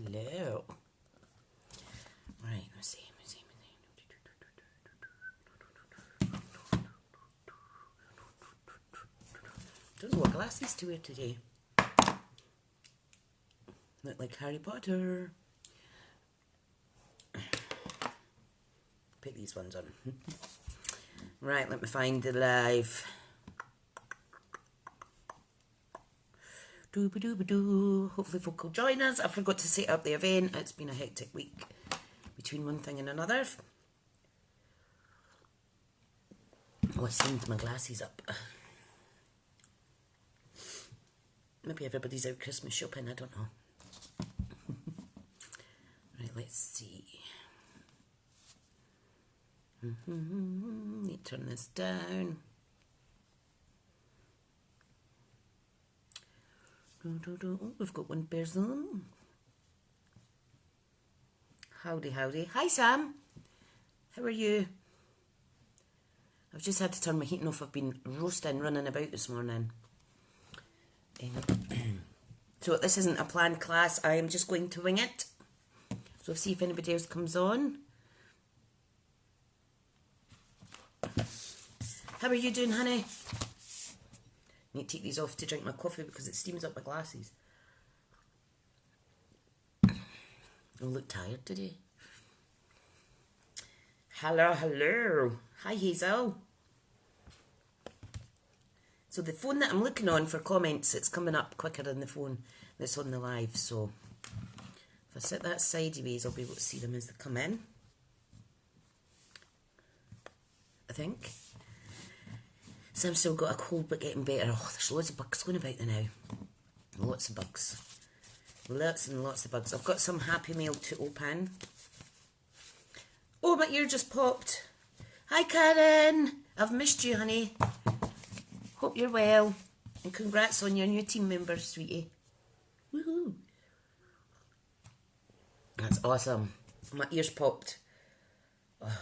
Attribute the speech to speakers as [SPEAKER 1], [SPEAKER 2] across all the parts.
[SPEAKER 1] hello. Right, let's see. Don't know what glasses to wear today. Look like Harry Potter. Put these ones on. Right, let me find the live. Doo-ba-doo-ba-doo. Hopefully folk will join us. I forgot to set up the event. It's been a hectic week between one thing and another. Oh, I signed my glasses up. Maybe everybody's out Christmas shopping, I don't know. Right, let's see. Need to turn this down. Oh, we've got one person. Howdy, howdy. Hi, Sam. How are you? I've just had to turn my heating off. I've been roasting, running about this morning. So this isn't a planned class. I am just going to wing it. So see if anybody else comes on. How are you doing, honey? I need to take these off to drink my coffee because it steams up my glasses. I look tired today. Hello, hello. Hi, Hazel. So the phone that I'm looking on for comments, it's coming up quicker than the phone that's on the live. So if I sit that sideways, I'll be able to see them as they come in. I think. Sam's still got a cold but getting better. Oh, there's loads of bugs going about there now. Lots of bugs. Lots and lots of bugs. I've got some Happy Mail to open. Oh, my ear just popped. Hi, Karen. I've missed you, honey. Hope you're well. And congrats on your new team member, sweetie. Woohoo. That's awesome. My ears popped. Oh.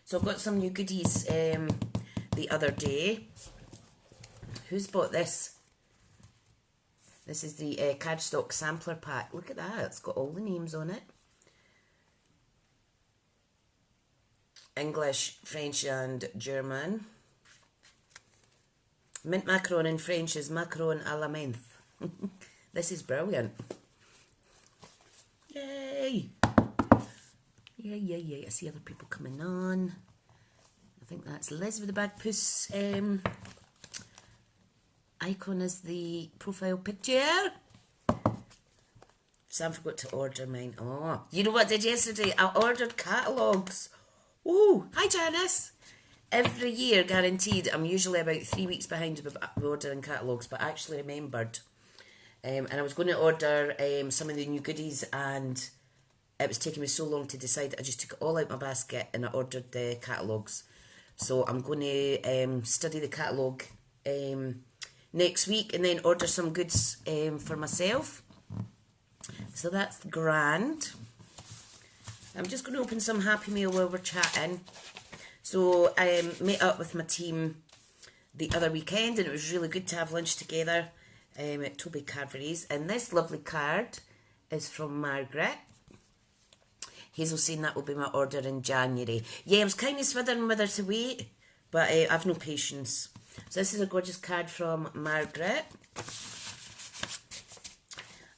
[SPEAKER 1] So I've got some new goodies the other day. Who's bought this? This is the Cardstock sampler pack. Look at that. It's got all the names on it. English, French and German. Mint macaron in French is macaron à la menthe. This is brilliant. Yay! Yay, yay, yay. I see other people coming on. I think that's Liz with the bag puss icon as the profile picture. Sam forgot to order mine. Oh, you know what I did yesterday? I ordered catalogues. Oh, hi Janice. Every year, guaranteed, I'm usually about 3 weeks behind with ordering catalogues, but I actually remembered. And I was going to order some of the new goodies, and it was taking me so long to decide. I just took it all out my basket and I ordered the catalogues. So I'm going to study the catalogue next week and then order some goods for myself. So that's grand. I'm just going to open some Happy Mail while we're chatting. So I met up with my team the other weekend and it was really good to have lunch together at Toby Carveries. And this lovely card is from Margaret. Hazel's saying that will be my order in January. Yeah, I was kind of swithering whether to wait, but I've no patience. So this is a gorgeous card from Margaret.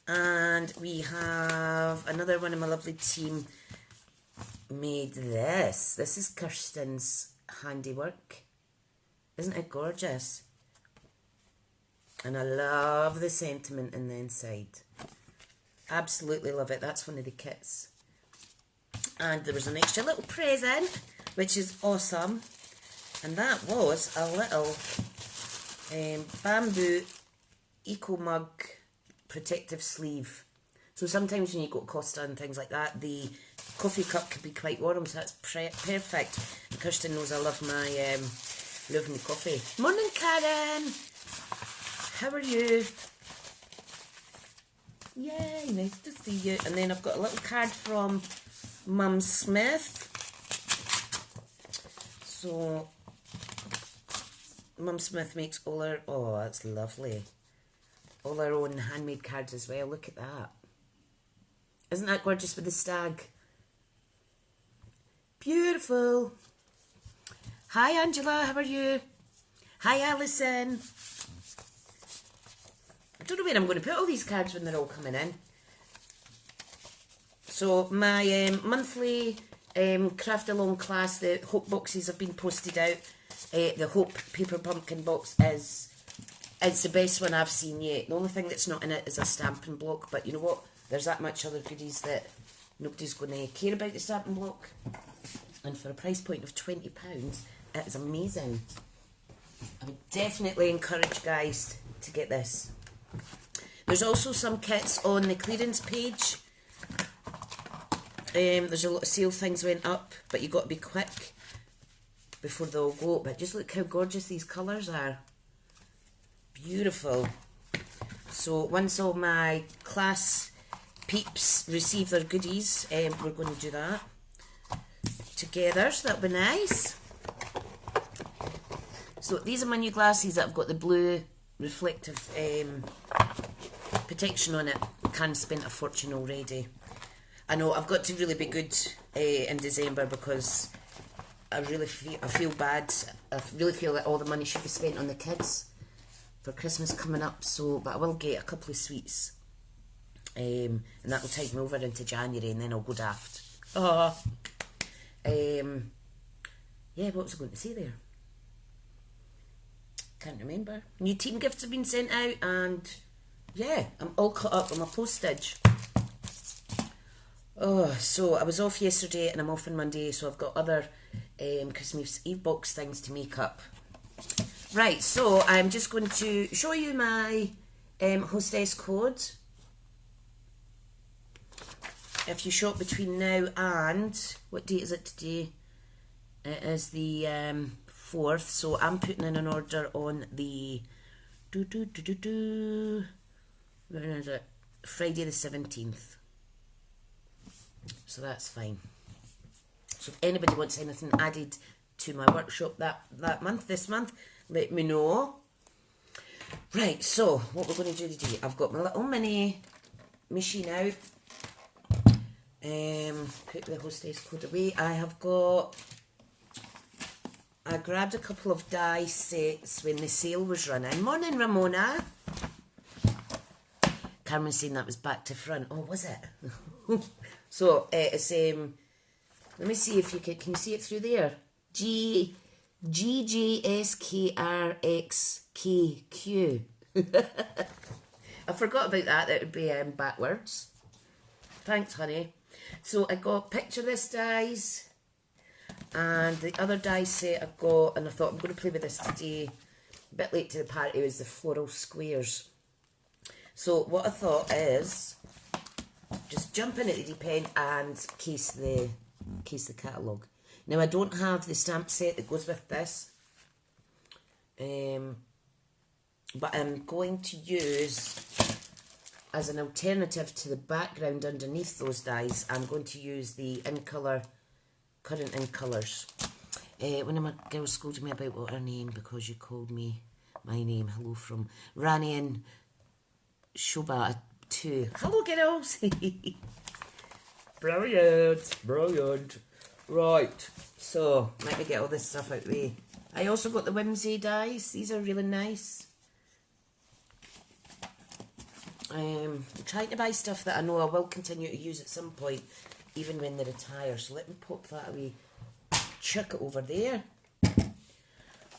[SPEAKER 1] And we have another one of my lovely team made this. This is Kirsten's handiwork. Isn't it gorgeous? And I love the sentiment in the inside. Absolutely love it. That's one of the kits. And there was an extra little present, which is awesome. And that was a little bamboo eco mug protective sleeve. So sometimes when you go to Costa and things like that, the coffee cup could be quite warm, so that's perfect. And Kirsten knows I love my coffee. Morning, Karen. How are you? Yay, nice to see you. And then I've got a little card from Mum Smith. So Mum Smith makes all her, oh, that's lovely, all her own handmade cards as well. Look at that. Isn't that gorgeous with the stag? Beautiful. Hi Angela, how are you? Hi Alison. I don't know where I'm going to put all these cards when they're all coming in. So my monthly craft along class, the Hope boxes have been posted out. The Hope paper pumpkin box is the best one I've seen yet. The only thing that's not in it is a Stampin' block, but you know what? There's that much other goodies that nobody's going to care about the Stampin' block. And for a price point of £20, it is amazing. I would definitely encourage guys to get this. There's also some kits on the clearance page. There's a lot of sale things went up, but you've got to be quick before they all go. But just look how gorgeous these colours are. Beautiful. So once all my class peeps receive their goodies, we're going to do that together, so that'll be nice. So these are my new glasses that have got the blue reflective protection on it. Can't spend a fortune already. I know I've got to really be good in December because I feel bad. I really feel that all the money should be spent on the kids for Christmas coming up. So, but I will get a couple of sweets, and that will tide me over into January, and then I'll go daft. Yeah, what was I going to say there? Can't remember. New team gifts have been sent out, and yeah, I'm all caught up on my postage. So I was off yesterday and I'm off on Monday, so I've got other Christmas Eve box things to make up. Right, so I'm just going to show you my hostess code. If you shop between now and, what date is it today? It is the 4th, so I'm putting in an order on the where is it? Friday the 17th. So that's fine. So if anybody wants anything added to my workshop this month, let me know. Right, so what we're going to do today, I've got my little mini machine out. Put the hostess code away. I grabbed a couple of die sets when the sale was running. Morning, Ramona. Cameron's saying that was back to front. Oh, was it? So it's let me see if you can you see it through there? GGSKRXKQ. I forgot about that. That would be backwards. Thanks, honey. So I got picture this dies, and the other die set I've got, and I thought I'm going to play with this today. A bit late to the party, was the floral squares. So what I thought is just jump in at the deep end and case the catalogue. Now I don't have the stamp set that goes with this, but I'm going to use, as an alternative to the background underneath those dies, I'm going to use the current in colours. One of my girls scolded me about what her name, because you called me my name. Hello from Rani and Shoba 2. Hello girls. Brilliant. Right, so let me get all this stuff out of the way. I also got the Whimsy dies. These are really nice. I'm trying to buy stuff that I know I will continue to use at some point, even when they retire. So let me pop that away. Chuck it over there.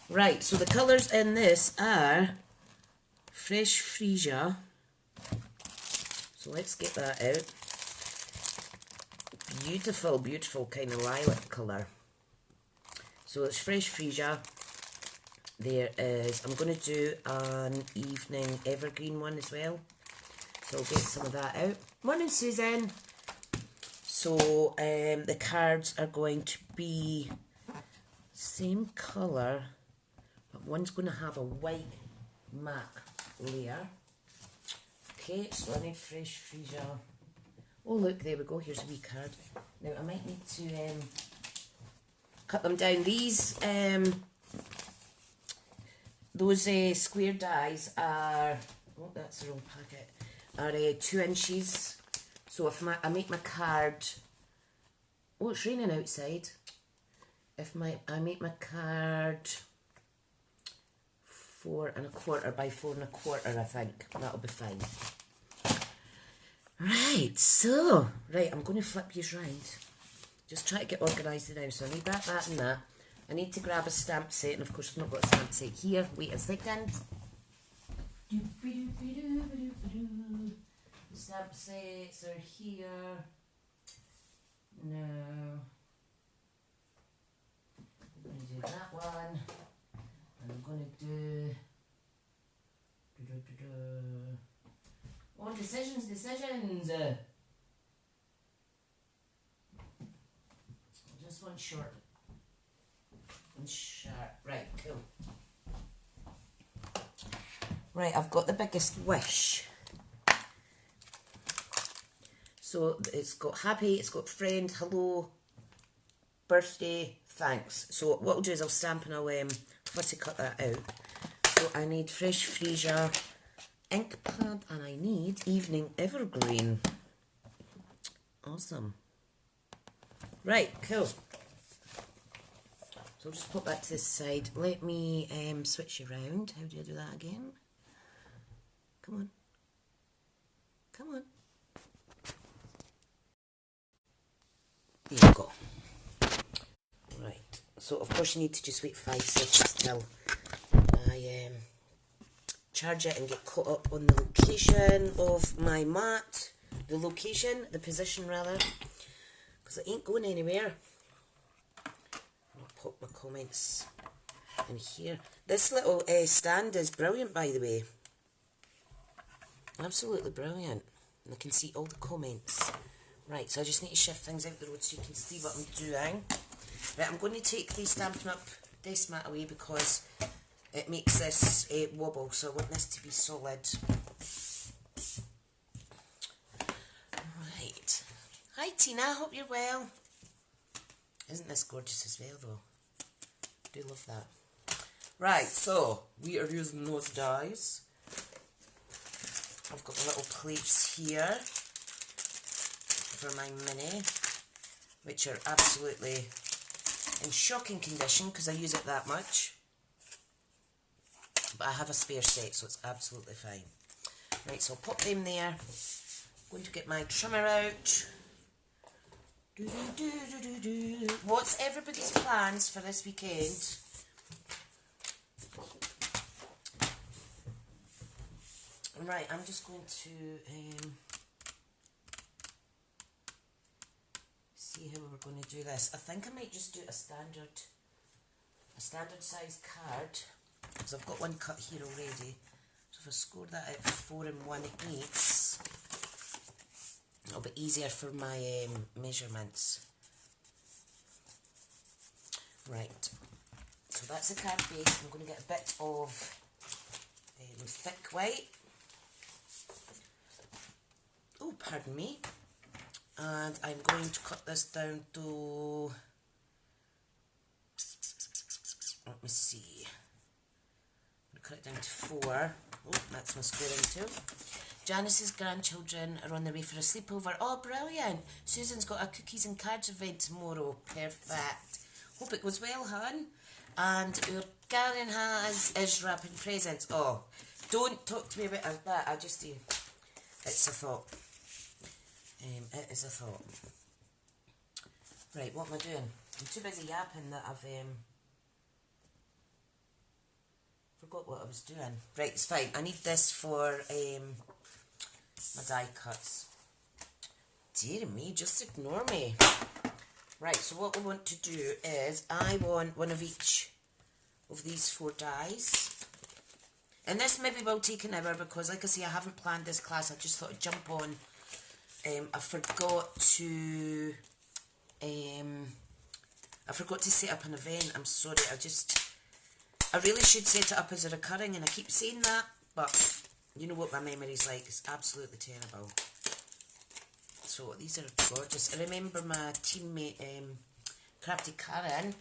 [SPEAKER 1] Right, so the colours in this are Fresh Freesia. So let's get that out. Beautiful, beautiful kind of lilac colour. So it's Fresh Freesia. There is, I'm going to do an evening evergreen one as well. So I'll get some of that out. Morning, Susan. So the cards are going to be same colour, but one's going to have a white MAC layer. Okay, so I need Fresh Freesia. Oh look, there we go, here's a wee card. Now I might need to cut them down. These, those square dies are, oh that's the wrong packet, are 2 inches. So if I make my card, oh, it's raining outside. If I make my card 4 1/4 by 4 1/4, I think that'll be fine. Right, so I'm going to flip these round. Just try to get organised now. So I need that, and that. I need to grab a stamp set, and of course I've not got a stamp set here. Wait a second. The stamp sets are here. No. I'm going to do that one. And I'm going to do... Oh, decisions. Just one short. One sharp. Right, cool. Right, I've got the biggest wish. So it's got happy, it's got friend, hello, birthday, thanks. So what I'll do is I'll stamp and I'll fussy cut that out. So I need fresh freesia, ink pad, and I need evening evergreen. Awesome. Right, cool. So I'll just put that to the side. Let me switch around. How do I do that again? Come on. Come on. There you go. Right. So of course you need to just wait 5 seconds till I charge it and get caught up on the location of my mat. The position rather. Because it ain't going anywhere. I'll pop my comments in here. This little stand is brilliant, by the way. Absolutely brilliant. And I can see all the comments. Right, so I just need to shift things out the road so you can see what I'm doing. Right, I'm going to take the Stampin' Up! Desk mat away because it makes this wobble, so I want this to be solid. Right. Hi Tina, I hope you're well. Isn't this gorgeous as well though? I do love that. Right, so we are using those dies. I've got the little plates here for my mini, which are absolutely in shocking condition because I use it that much. But I have a spare set, so it's absolutely fine. Right, so I'll pop them there. I'm going to get my trimmer out. What's everybody's plans for this weekend? Right, I'm just going to see how we're going to do this. I think I might just do a standard size card because I've got one cut here already. So if I score that at 4 1/8, it'll be easier for my measurements. Right, so that's the card base. I'm going to get a bit of thick white. Oh, pardon me. And I'm going to cut this down to, let me see, I'm going to cut it down to 4. Oh, that's my squaring too. Janice's grandchildren are on their way for a sleepover. Oh, brilliant. Susan's got a cookies and cards event tomorrow. Perfect. Hope it goes well, hon. And your Karen is wrapping presents. Oh, don't talk to me about that. I just do. It's a thought. It is a thought. Right, what am I doing? I'm too busy yapping that I've forgot what I was doing. Right, it's fine. I need this for my die cuts. Dear me, just ignore me. Right, so what we want to do is I want one of each of these 4 dies. And this maybe will take an hour because, like I say, I haven't planned this class. I just thought I'd jump on. I forgot to set up an event. I'm sorry. I really should set it up as a recurring, and I keep saying that, but you know what my memory's like. It's absolutely terrible. So these are gorgeous. I remember my teammate, Crafty Karen.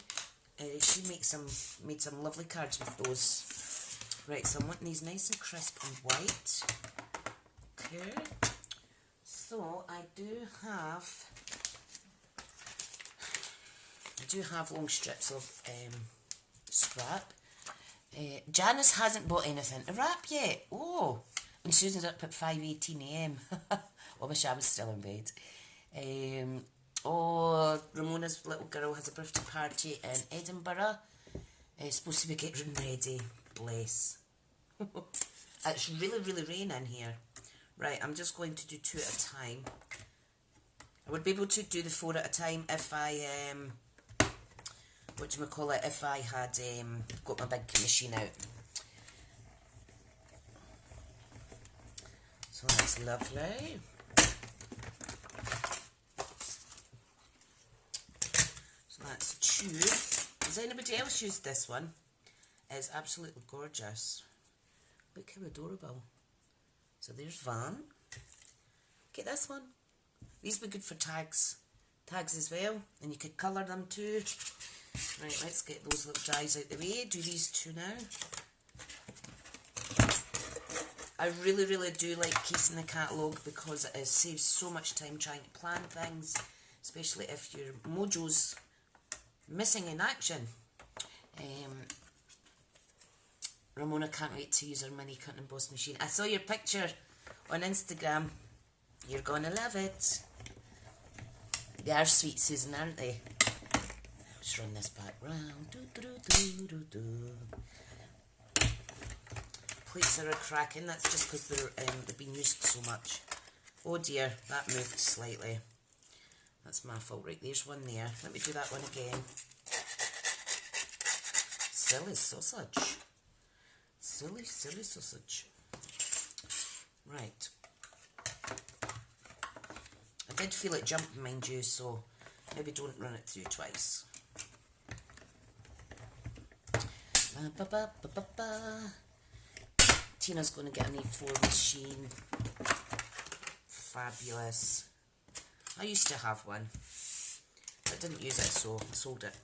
[SPEAKER 1] She made some lovely cards with those. Right, so I'm wanting these nice and crisp and white. Okay. So I do have long strips of scrap. Janice hasn't bought anything to wrap yet. Oh, and Susan's up at 5:18 AM. I wish I was still in bed. Oh, Ramona's little girl has a birthday party in Edinburgh. It's supposed to be getting ready. Bless. It's really, really raining here. Right, I'm just going to do 2 at a time. I would be able to do the 4 at a time if I, if I had got my big machine out. So that's lovely. So that's 2. Does anybody else use this one? It's absolutely gorgeous. Look how adorable. So there's Van. Get this one. These would be good for tags. Tags as well. And you could colour them too. Right, let's get those little dies out the way. Do these 2 now. I really, really do like keeping the catalogue because it saves so much time trying to plan things, especially if your mojo's missing in action. Ramona can't wait to use her mini cut and emboss machine. I saw your picture on Instagram. You're gonna love it. They are sweet, Susan, aren't they? Just run this back round. Plates are cracking. That's just because they've been used so much. Oh dear, that moved slightly. That's my fault. Right, there's one there. Let me do that one again. Silly sausage. Silly, silly sausage. Right. I did feel it jumping, mind you, so maybe don't run it through twice. Tina's going to get an A4 machine. Fabulous. I used to have one. I didn't use it, so I sold it.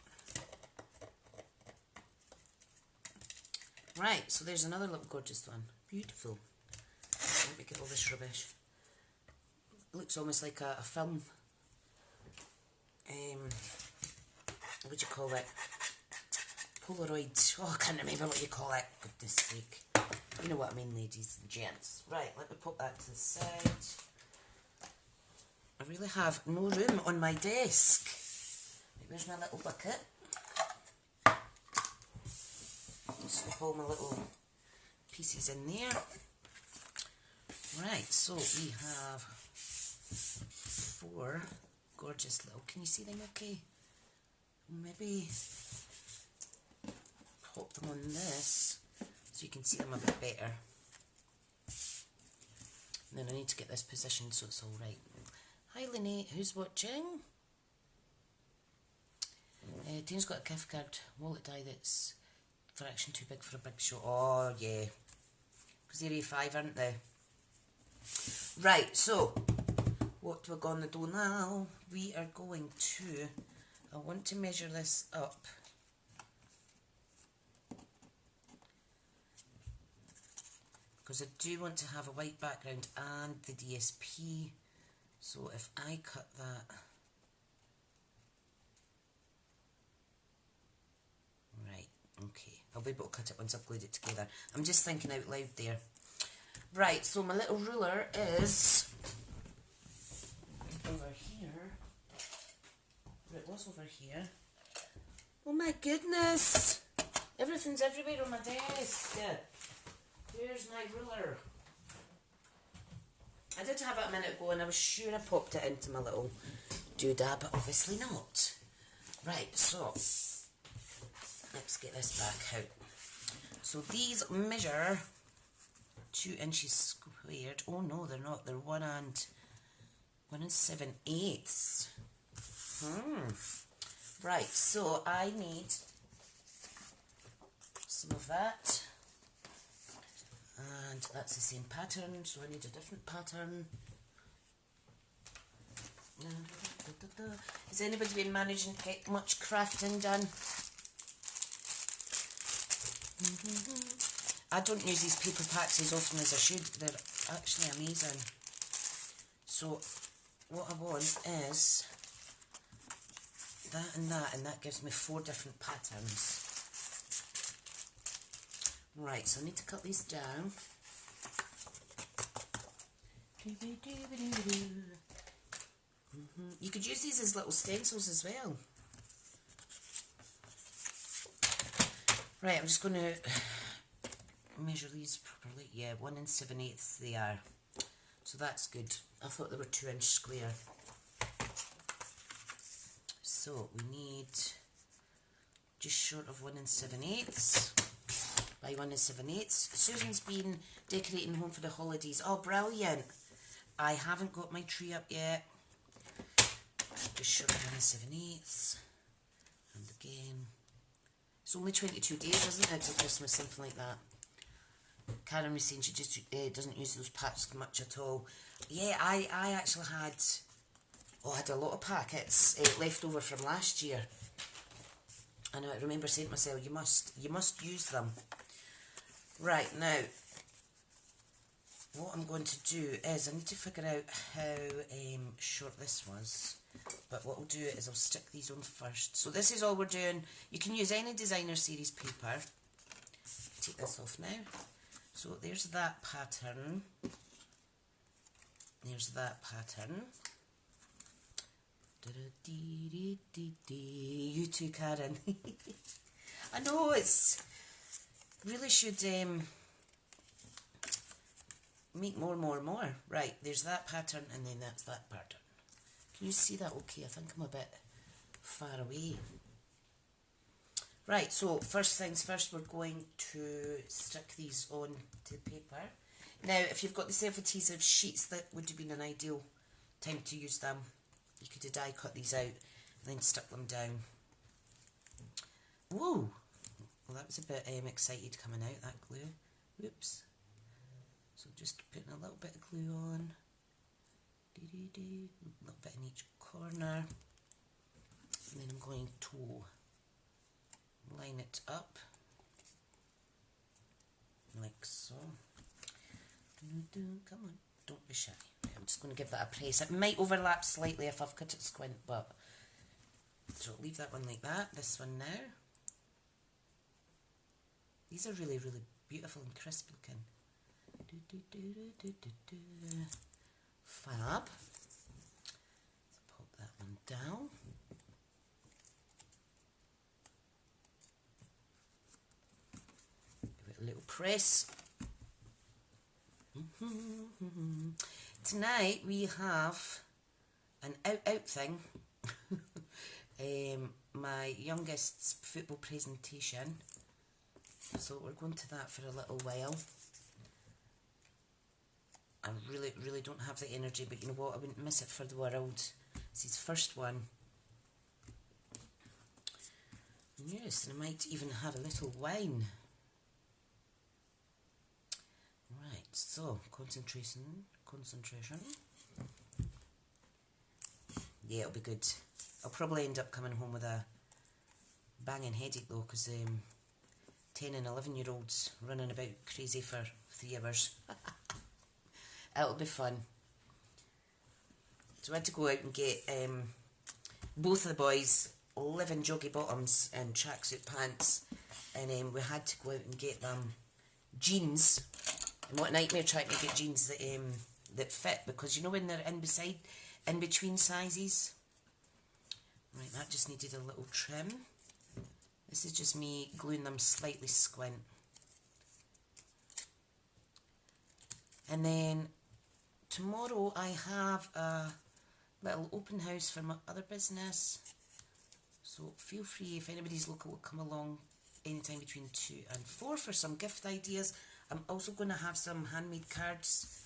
[SPEAKER 1] Right, so there's another little gorgeous one. Beautiful. Let me get all this rubbish. It looks almost like a film. What do you call it? Polaroid. Oh, I can't remember what you call it. Goodness sake. You know what I mean, ladies and gents. Right, let me put that to the side. I really have no room on my desk. Where's my little bucket? Just put all my little pieces in there. Right, so we have 4 gorgeous little, can you see them okay? Maybe pop them on this so you can see them a bit better. And then I need to get this positioned so it's alright. Hi Lynette, who's watching? Tina's got a gift card wallet die that's fraction too big for a big show. Oh yeah, because they're A5, aren't they? Right, so what we're going to do now, we are going to, I want to measure this up. Because I do want to have a white background and the DSP. So if I cut that, right, okay, I'll be able to cut it once I've glued it together. I'm just thinking out loud there. Right, so my little ruler is over here. It was over here. Oh my goodness! Everything's everywhere on my desk. Here's my ruler. I did have it a minute ago and I was sure I popped it into my little doodad, but obviously not. Right, so let's get this back out. So these measure 2 inches squared. Oh no, they're not. They're 1 and 7/8. Right, so I need some of that. And that's the same pattern, so I need a different pattern. Has anybody been managing to get much crafting done? I don't use these paper packs as often as I should. They're actually amazing. So what I want is that, and that gives me 4 different patterns. Right, so I need to cut these down. You could use these as little stencils as well. Right, I'm just going to measure these properly. Yeah, 1 7/8 they are. So that's good. I thought they were 2-inch square. So we need just short of 1 7/8 by 1 7/8. Susan's been decorating home for the holidays. Oh, brilliant. I haven't got my tree up yet. Just short of 1 7/8. And again. It's only 22 days, isn't it, till Christmas, something like that. Karen was saying she just doesn't use those packs much at all. Yeah, I actually had a lot of packets left over from last year. And I remember saying to myself, you must use them. Right, now, what I'm going to do is I need to figure out how short this was. But what I'll do is I'll stick these on first. So this is all we're doing. You can use any designer series paper. Take this off now. So there's that pattern. There's that pattern. You too, Karen. I know, it's really should make more. Right, there's that pattern, and then that's that pattern. Can you see that okay? I think I'm a bit far away. Right, so first things first, we're going to stick these on to the paper. Now, if you've got the self-adhesive sheets, that would have been an ideal time to use them. You could have die cut these out and then stick them down. Whoa! Well, that was a bit excited coming out, that glue. Whoops. So just putting a little bit of glue on. A little bit in each corner. And then I'm going to line it up like so. Come on, don't be shy. Right, I'm just going to give that a press. It might overlap slightly if I've cut it squint, but so leave that one like that. This one now. These are really, really beautiful and crisp looking. Fab. So pop that one down. Give it a little press. Tonight we have an out thing. My youngest's football presentation. So we're going to that for a little while. I really don't have the energy, but you know what, I wouldn't miss it for the world. It's his first one. Yes, and I might even have a little wine. Right, so concentration. Yeah, it'll be good. I'll probably end up coming home with a banging headache though, because 10 and 11-year-olds running about crazy for 3 hours. It'll be fun. So I had to go out and get both of the boys live in joggy bottoms and tracksuit pants, and we had to go out and get them jeans. And what a nightmare trying to get jeans that fit, because you know when they're in between sizes. Right, that just needed a little trim. This is just me gluing them slightly squint. And then tomorrow I have a little open house for my other business. So feel free, if anybody's local, will come along anytime between 2 and 4 for some gift ideas. I'm also going to have some handmade cards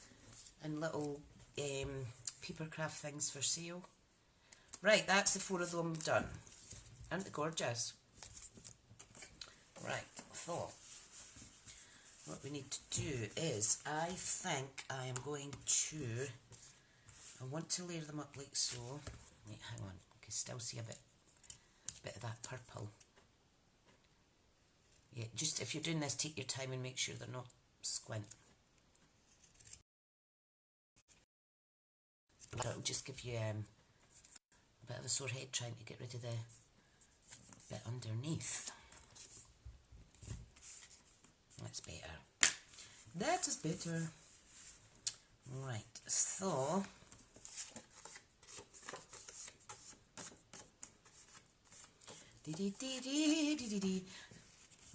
[SPEAKER 1] and little papercraft things for sale. Right, that's the 4 of them done. Aren't they gorgeous? Right, so what we need to do is, I think I am going to, I want to layer them up like so. Wait, hang on, I can still see a bit of that purple. Yeah, just if you're doing this, take your time and make sure they're not squint. It'll just give you a bit of a sore head trying to get rid of the bit underneath. That's better. That is better. Right, so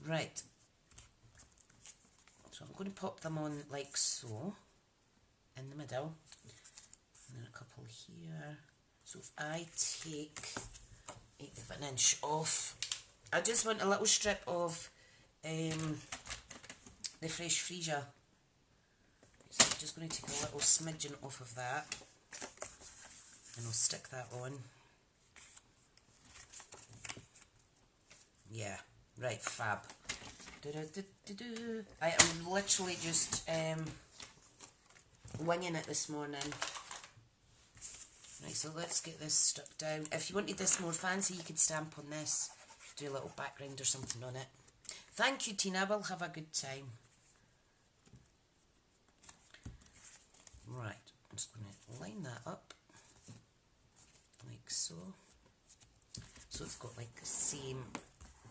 [SPEAKER 1] right. So I'm going to pop them on like so, in the middle, and then a couple here. So if I take 1/8 of an inch off, I just want a little strip of the fresh freesia. So I'm just going to take a little smidgen off of that, and I'll stick that on. Yeah, right, fab. I am literally just winging it this morning. Right, so let's get this stuck down. If you wanted this more fancy, you could stamp on this, do a little background or something on it. Thank you, Tina, we'll have a good time. Right, I'm just going to line that up, like so. So it's got like the same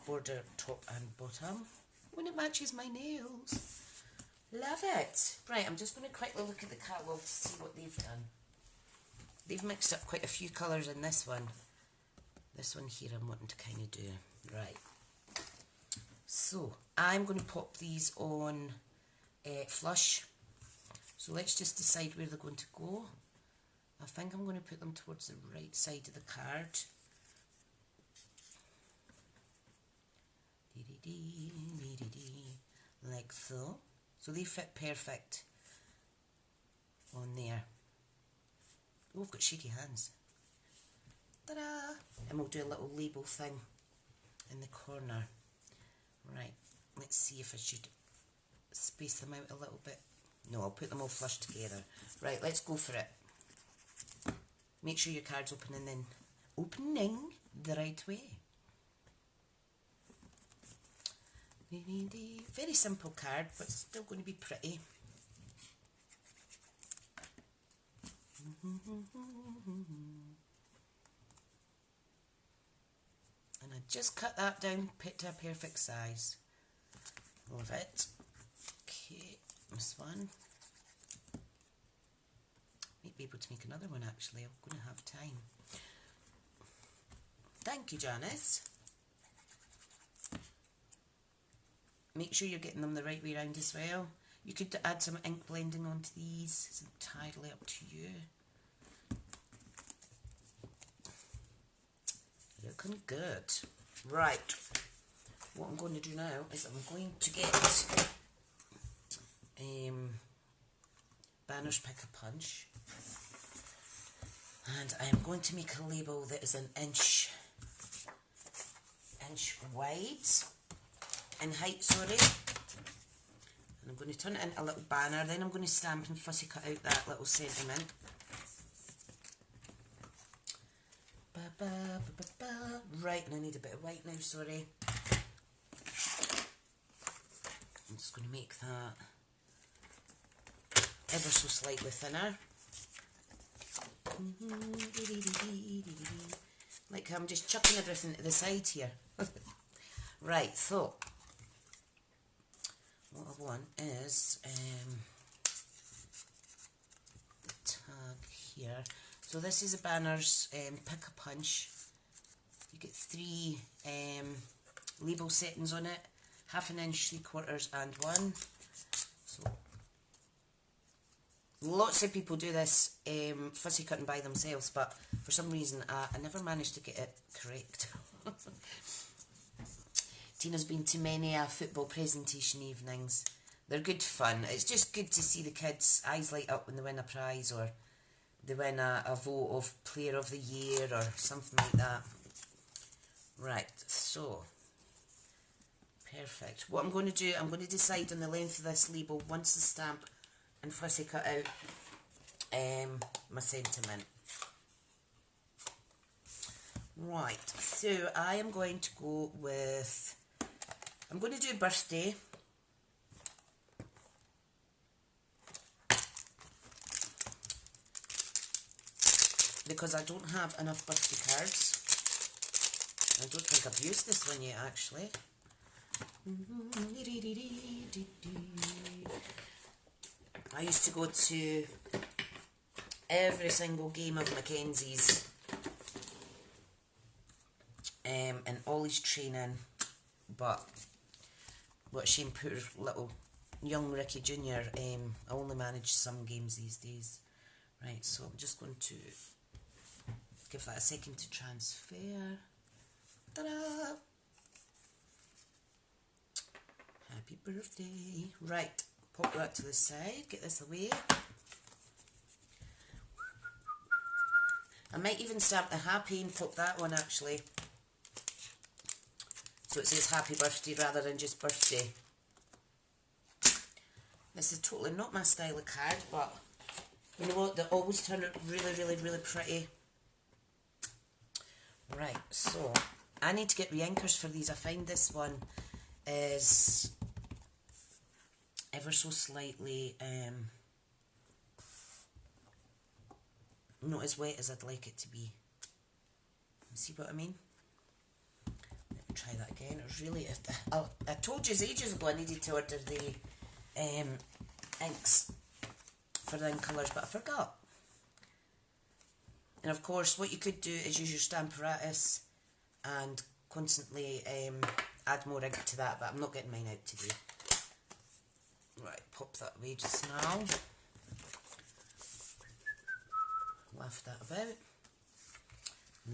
[SPEAKER 1] border top and bottom. When it matches my nails. Love it. Right, I'm just going to quickly look at the catalogue to see what they've done. They've mixed up quite a few colours in this one. This one here I'm wanting to kind of do. Right. So, I'm going to pop these on flush. So let's just decide where they're going to go. I think I'm going to put them towards the right side of the card. Like so. So they fit perfect on there. Oh, I've got shaky hands. Ta-da! And we'll do a little label thing in the corner. Right, let's see if I should space them out a little bit. No, I'll put them all flush together. Right, let's go for it. Make sure your card's opening the right way. Very simple card, but still going to be pretty. And I just cut that down, put to a perfect size. Love it. Okay, this one. Might be able to make another one actually, I'm going to have time. Thank you, Janice. Make sure you're getting them the right way around as well. You could add some ink blending onto these. It's entirely up to you. Looking good. Right. What I'm going to do now is I'm going to get Banner's Pick-a-Punch. And I am going to make a label that is an inch wide. In height, sorry. And I'm going to turn it into a little banner, then I'm going to stamp and fussy cut out that little sentiment. Right, and I need a bit of white now, sorry. I'm just going to make that ever so slightly thinner. Like I'm just chucking everything to the side here. Right, so what I want is the tag here. So this is a Banner's Pick-a-Punch. You get 3 label settings on it, 1/2 inch, 3/4 and 1. So lots of people do this fussy cutting by themselves, but for some reason I never managed to get it correct. Tina's been to many football presentation evenings. They're good fun. It's just good to see the kids' eyes light up when they win a prize or they win a vote of Player of the Year or something like that. Right, so perfect. What I'm going to do, I'm going to decide on the length of this label once the stamp and fussy cut out my sentiment. Right, so I am going to go with, I'm going to do birthday. because I don't have enough birthday cards. I don't think I've used this one yet, actually. I used to go to every single game of Mackenzie's and all his training, but what a shame, poor little young Ricky Jr. I only manage some games these days. Right, so I'm just going to give that a second to transfer. Ta-da! Happy birthday. Right, pop that to the side, get this away. I might even stamp the happy and pop that one actually, so it says happy birthday rather than just birthday. This is totally not my style of card, but you know what, they always turn out really, really, really pretty. Right, so I need to get re-inkers for these. I find this one is ever so slightly not as wet as I'd like it to be. See what I mean? Let me try that again. It was really, I told you ages ago I needed to order the inks for the ink colours, but I forgot. And of course, what you could do is use your Stamparatus and constantly add more ink to that, but I'm not getting mine out today. Right, pop that away just now. Waft that about.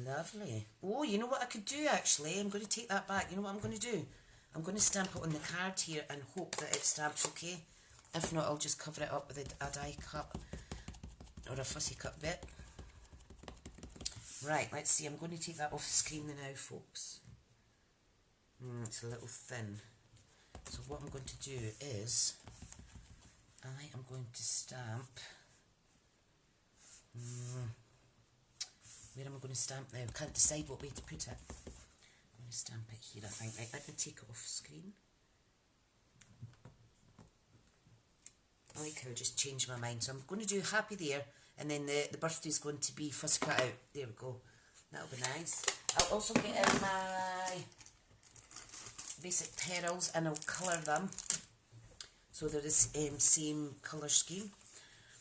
[SPEAKER 1] Lovely. Oh, you know what I could do actually? I'm going to take that back. You know what I'm going to do? I'm going to stamp it on the card here and hope that it stamps okay. If not, I'll just cover it up with a die cut or a fussy cut bit. Right, let's see. I'm going to take that off the screen now, folks. It's a little thin. So what I'm going to do is I am going to stamp. Where am I going to stamp now? I can't decide what way to put it. I'm going to stamp it here, I think. Right, let me take it off screen. I like how I just changed my mind. So I'm going to do happy there, and then the birthday is going to be fussy cut out. There we go. That'll be nice. I'll also get in my basic perils and I'll colour them so they're the same colour scheme.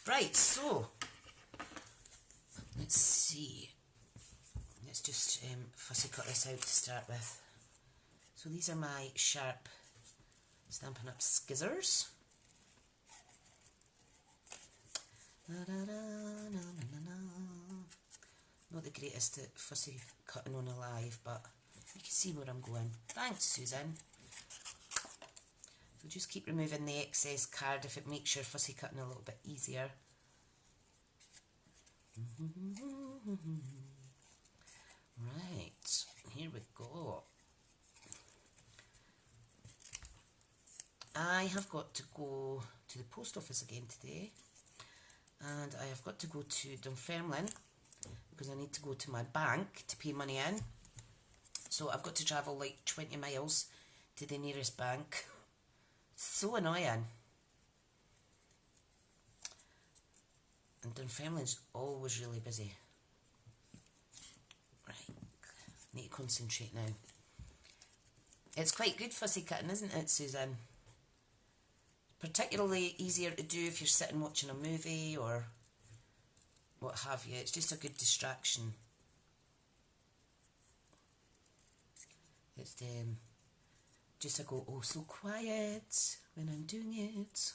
[SPEAKER 1] Right, so let's see. Let's just fussy cut this out to start with. So these are my sharp Stampin' Up scissors. Not the greatest at fussy cutting on a live, but you can see where I'm going. Thanks, Susan. So just keep removing the excess card if it makes your fussy cutting a little bit easier. Right, here we go. I have got to go to the post office again today, and I have got to go to Dunfermline because I need to go to my bank to pay money in. So I've got to travel like 20 miles to the nearest bank. So annoying. And Dunfermline's always really busy. Right, need to concentrate now. It's quite good fussy cutting, isn't it, Susan? Particularly easier to do if you're sitting watching a movie or what have you. It's just a good distraction. It's just I go oh so quiet when I'm doing it.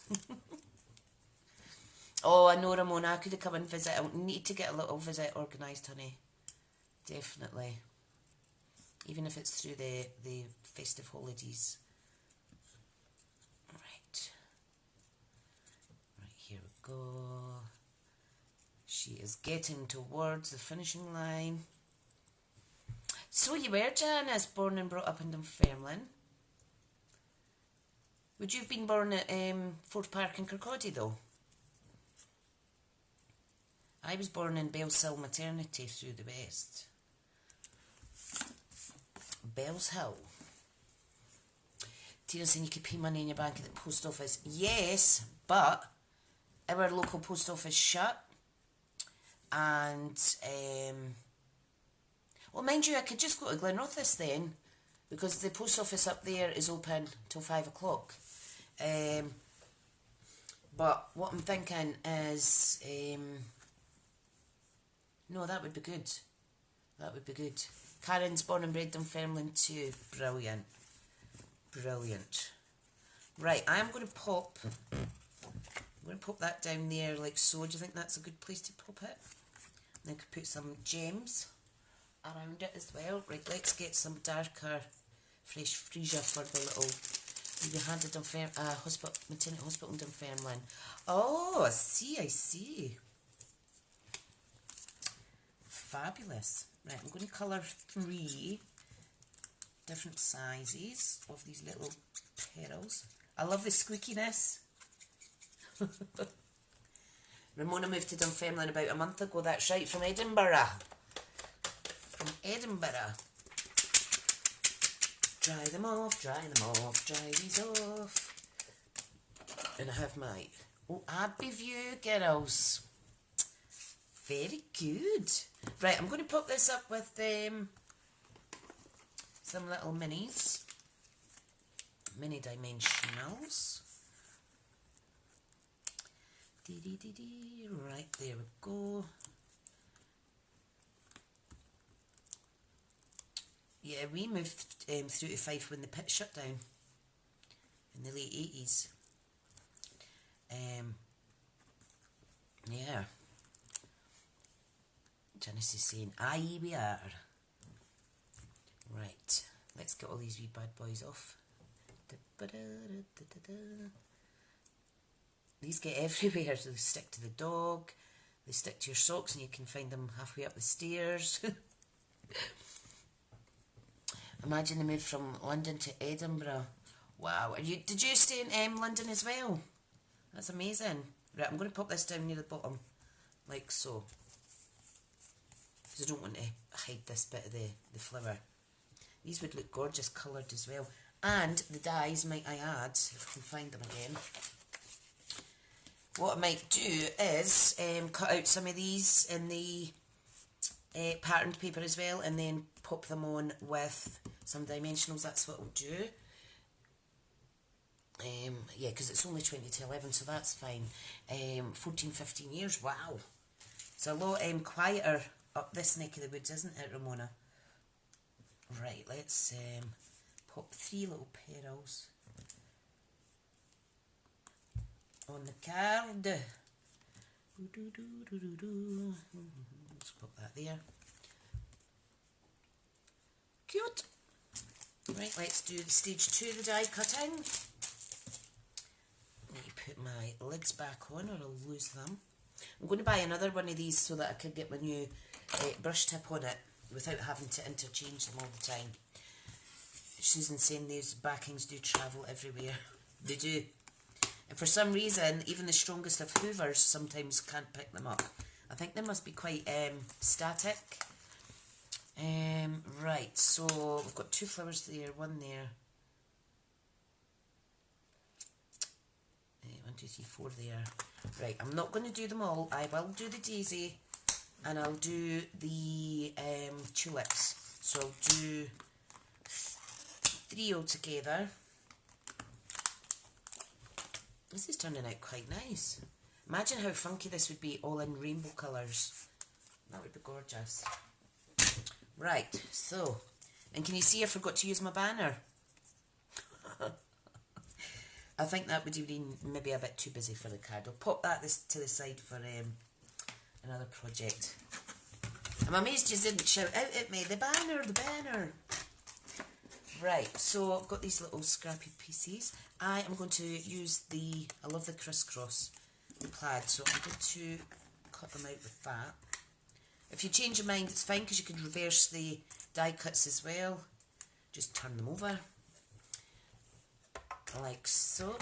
[SPEAKER 1] Oh, I know, Ramona, I could have come and visit. I need to get a little visit organised, honey. Definitely. Even if it's through the festive holidays. Right. Right, here we go. She is getting towards the finishing line. So you were, Janice, born and brought up in Dunfermline. Would you have been born at Ford Park in Kirkcaldy, though? I was born in Bellshill Maternity through the West. Bellshill. Tina saying you could pay money in your bank at the post office. Yes, but our local post office shut. And, well, mind you, I could just go to Glenrothes then, because the post office up there is open till 5 o'clock. But what I'm thinking is, no, that would be good. That would be good. Karen's born and bred Dunfermline too. Brilliant. Brilliant. Right, I'm going to pop that down there like so. Do you think that's a good place to pop it? And I could put some gems around it as well. Right, let's get some darker fresh freesia for the little we handed maternity hospital in Dunfermline. Oh, I see. Fabulous. Right, I'm going to colour 3 different sizes of these little petals. I love the squeakiness. Ramona moved to Dunfermline about a month ago, that's right, from Edinburgh. Dry them off, dry these off. And I have my Abbey View, girls. Very good. Right, I'm going to pop this up with some little minis. Mini dimensionals. Right, there we go. Yeah, we moved through to Fife when the pit shut down in the late 80s. Yeah. Janice is saying, aye, we are. Right, let's get all these wee bad boys off. These get everywhere. They stick to the dog, they stick to your socks, and you can find them halfway up the stairs. Imagine they moved from London to Edinburgh. Wow. Did you stay in London as well? That's amazing. Right, I'm going to pop this down near the bottom, like so. Because I don't want to hide this bit of the flower. These would look gorgeous coloured as well. And the dies, might I add, if I can find them again. What I might do is cut out some of these in the patterned paper as well, and then pop them on with some dimensionals. That's what I'll do. Yeah, because it's only 20 to 11, so that's fine. 14, 15 years, wow. It's a lot quieter up this neck of the woods, isn't it, Ramona? Right, let's pop 3 little petals on the card. Let's put that there. Cute. Right, let's do the stage 2 of the die cutting. Let me put my lids back on or I'll lose them. I'm going to buy another one of these so that I can get my new brush tip on it without having to interchange them all the time. Susan's saying these backings do travel everywhere. They do. And for some reason, even the strongest of hoovers sometimes can't pick them up. I think they must be quite static. Right, so we've got 2 flowers there, 1 there. 1, 2, 3, 4 there. Right, I'm not going to do them all. I will do the daisy and I'll do the tulips. So I'll do 3 altogether. This is turning out quite nice. Imagine how funky this would be all in rainbow colours. That would be gorgeous. Right, so, and can you see I forgot to use my banner? I think that would have been maybe a bit too busy for the card. I'll pop that to the side for another project. I'm amazed you didn't shout out at me, the banner, the banner. Right, so I've got these little scrappy pieces. I am going to use I love the crisscross plaid, so I'm going to cut them out with that. If you change your mind, it's fine because you can reverse the die cuts as well. Just turn them over. Like so.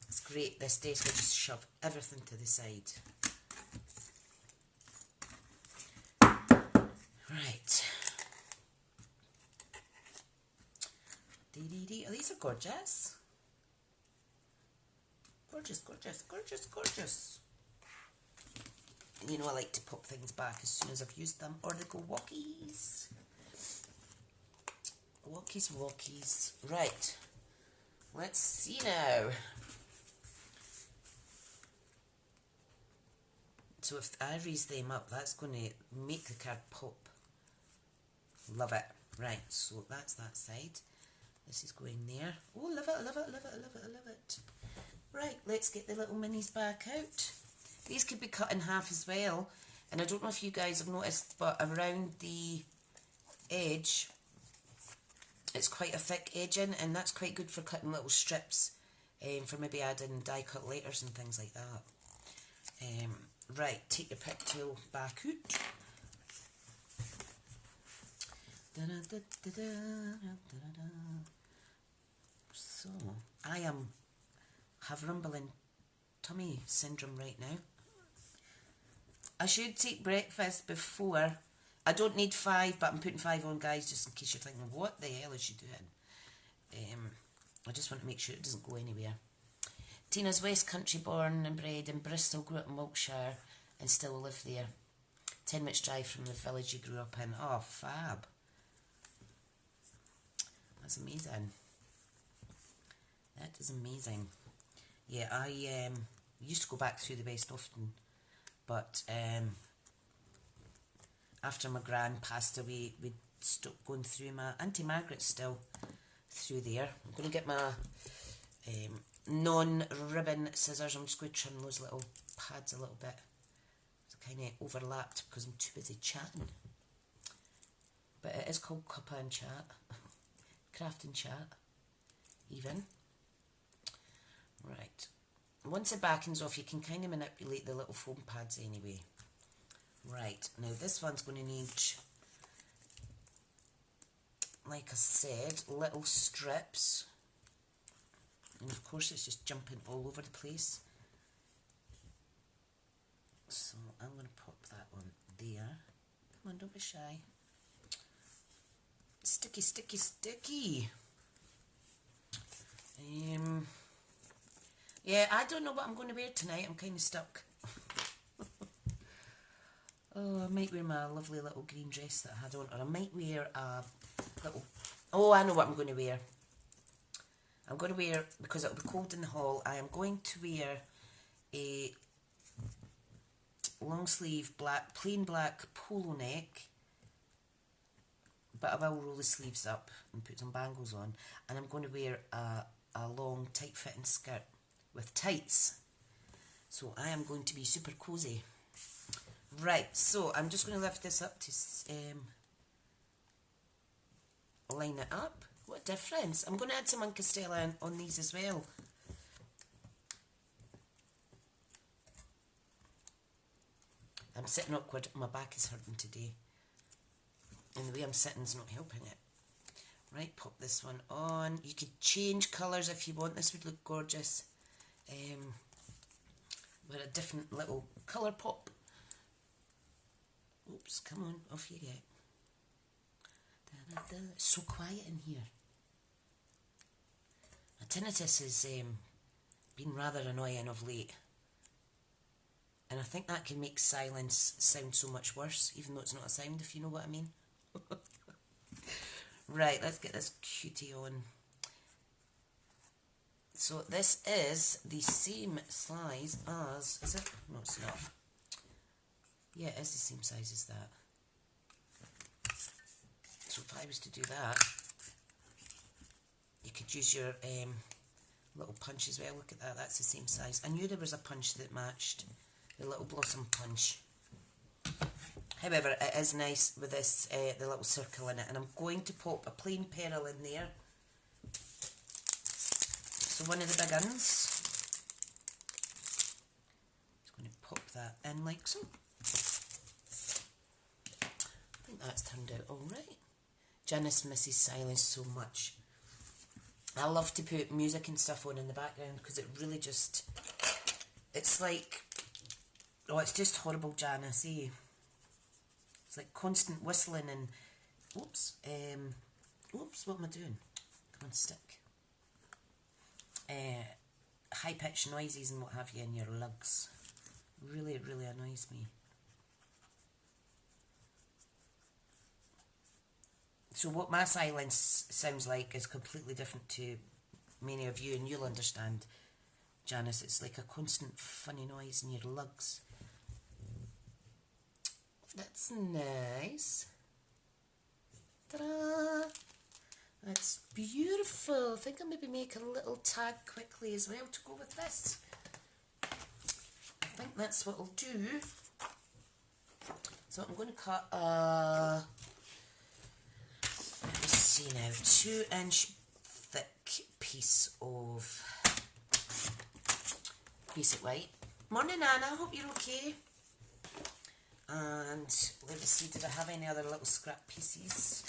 [SPEAKER 1] It's great, this desk, I just shove everything to the side. Right. Oh, these are gorgeous. Gorgeous, gorgeous, gorgeous, gorgeous. And you know I like to pop things back as soon as I've used them, or they go walkies. Walkies, walkies. Right. Let's see now. So if I raise them up, that's going to make the card pop. Love it. Right, so that's that side. This is going there. Oh, love it, love it, love it, love it, love it. Right, let's get the little minis back out. These could be cut in half as well. And I don't know if you guys have noticed, but around the edge, it's quite a thick edging, and that's quite good for cutting little strips, for maybe adding die cut letters and things like that. Right, take your pick tool back out. So, I have rumbling tummy syndrome right now. I should take breakfast before. I don't need 5, but I'm putting 5 on, guys, just in case you're thinking, what the hell is she doing? I just want to make sure it doesn't go anywhere. Tina's West Country, born and bred in Bristol, grew up in Wiltshire and still live there. 10 minutes drive from the village you grew up in. Oh, fab. That's amazing. That is amazing. Yeah, I used to go back through the West often, but after my gran passed away, we stopped going through. My Auntie Margaret's still through there. I'm going to get my non-ribbon scissors. I'm just going to trim those little pads a little bit. It's kind of overlapped because I'm too busy chatting. But it is called Cuppa and Chat. Craft and Chat, even. Right. Once the backing's off, you can kind of manipulate the little foam pads anyway. Right. Now this one's going to need, like I said, little strips. And of course it's just jumping all over the place. So I'm going to pop that on there. Come on, don't be shy. Sticky, sticky, sticky. Yeah, I don't know what I'm going to wear tonight. I'm kind of stuck. Oh, I might wear my lovely little green dress that I had on, or I might wear a little... Oh, I know what I'm going to wear. I'm going to wear, because it'll be cold in the hall, I am going to wear a long sleeve black, plain black polo neck, but I will roll the sleeves up and put some bangles on, and I'm going to wear a long tight fitting skirt with tights. So I am going to be super cozy. Right, so I'm just going to lift this up to line it up. What a difference. I'm going to add some Uncastella on these as well. I'm sitting awkward. My back is hurting today. And the way I'm sitting is not helping it. Right, pop this one on. You could change colours if you want. This would look gorgeous. With a different little colour pop. Oops, come on, off you get. Da, da, da. It's so quiet in here. My tinnitus has been rather annoying of late. And I think that can make silence sound so much worse, even though it's not a sound, if you know what I mean. Right, let's get this cutie on. So this is the same size as, is it? No, it's not. Yeah, it is the same size as that. So if I was to do that, you could use your little punch as well. Look at that, that's the same size. I knew there was a punch that matched, the little blossom punch. However, it is nice with this, the little circle in it. And I'm going to pop a plain pearl in there. So one of the big uns. Just going to pop that in like so. I think that's turned out alright. Janice misses silence so much. I love to put music and stuff on in the background because it really just, it's like, oh, it's just horrible, Janice, eh? It's like constant whistling and, oops, what am I doing? Come on, stick. High-pitched noises and what have you in your lugs. Really, really annoys me. So what my silence sounds like is completely different to many of you, and you'll understand, Janice. It's like a constant funny noise in your lugs. That's nice. Ta-da! That's beautiful. I think I'll maybe make a little tag quickly as well to go with this. I think that's what I'll do. So I'm going to cut a, let me see now, 2-inch thick piece of basic white. Morning, Anna, hope you're okay. And let me see, did I have any other little scrap pieces?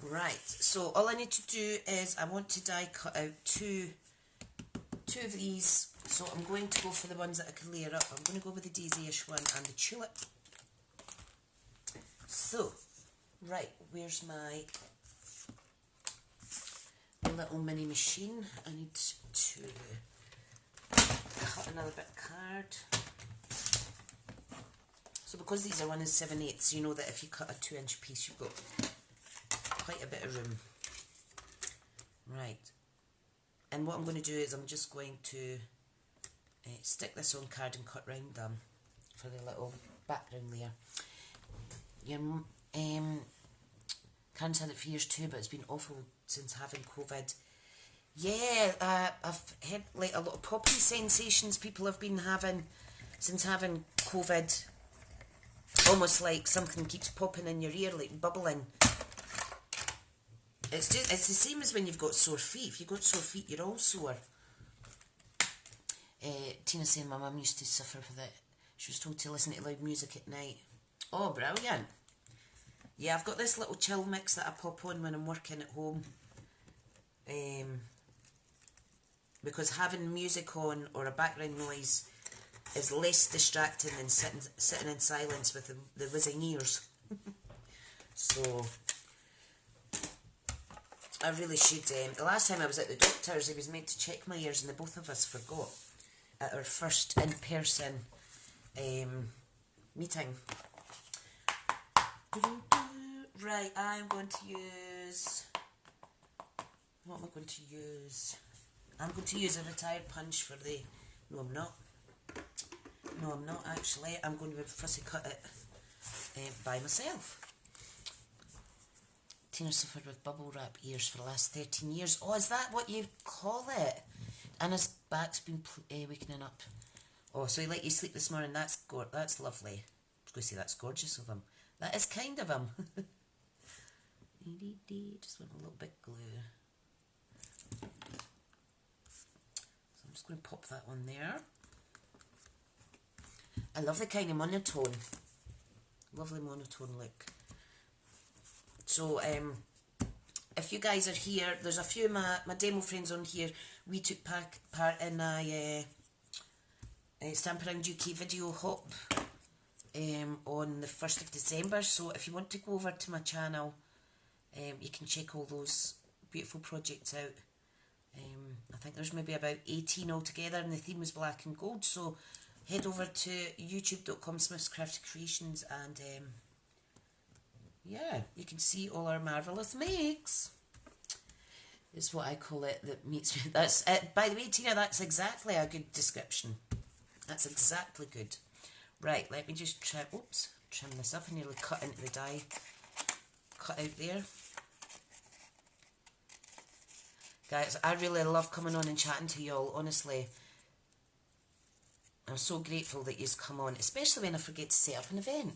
[SPEAKER 1] Right, so all I need to do is I want to die cut out two of these. So I'm going to go for the ones that I can layer up. I'm going to go with the daisy-ish one and the tulip. So, right, where's my little mini machine? I need to cut another bit of card. So because these are 1 7/8, you know that if you cut a 2-inch piece, you've got quite a bit of room. Right, and what I'm going to do is I'm just going to stick this on card and cut round them for the little background layer. Karen's had it for years too, but it's been awful since having COVID. Yeah, I've had like a lot of popping sensations people have been having since having COVID. Almost like something keeps popping in your ear, like bubbling. It's the same as when you've got sore feet. If you've got sore feet, you're all sore. Tina's saying my mum used to suffer with it. She was told to listen to loud music at night. Oh, brilliant. Yeah, I've got this little chill mix that I pop on when I'm working at home. Because having music on or a background noise is less distracting than sitting in silence with the whizzing ears. So I really should. The last time I was at the doctor's, he was meant to check my ears, and the both of us forgot at our first in-person meeting. Right, I'm going to use... What am I going to use? I'm going to use a retired punch for the... No, I'm not. No, I'm not actually. I'm going to fussy cut it by myself. Tina suffered with bubble wrap ears for the last 13 years. Oh, is that what you call it? Anna's back's been wakening up. Oh, so he let you sleep this morning. That's lovely. I was going to say that's gorgeous of him. That is kind of him. Just want a little bit glue. So I'm just going to pop that on there. I love the kind of monotone. Lovely monotone look. So, if you guys are here, there's a few of my demo friends on here. We took part in a Stampin' Around UK video hop on the 1st of December. So if you want to go over to my channel, you can check all those beautiful projects out. I think there's maybe about 18 altogether, and the theme was black and gold. So head over to youtube.com/smithscrafted and yeah, you can see all our marvellous makes. Is what I call it. That meets. That's it. By the way, Tina, that's exactly a good description. That's exactly good. Right, let me just trim this up. I nearly cut into the die. Cut out there. Guys, I really love coming on and chatting to y'all, honestly. I'm so grateful that you've come on, especially when I forget to set up an event.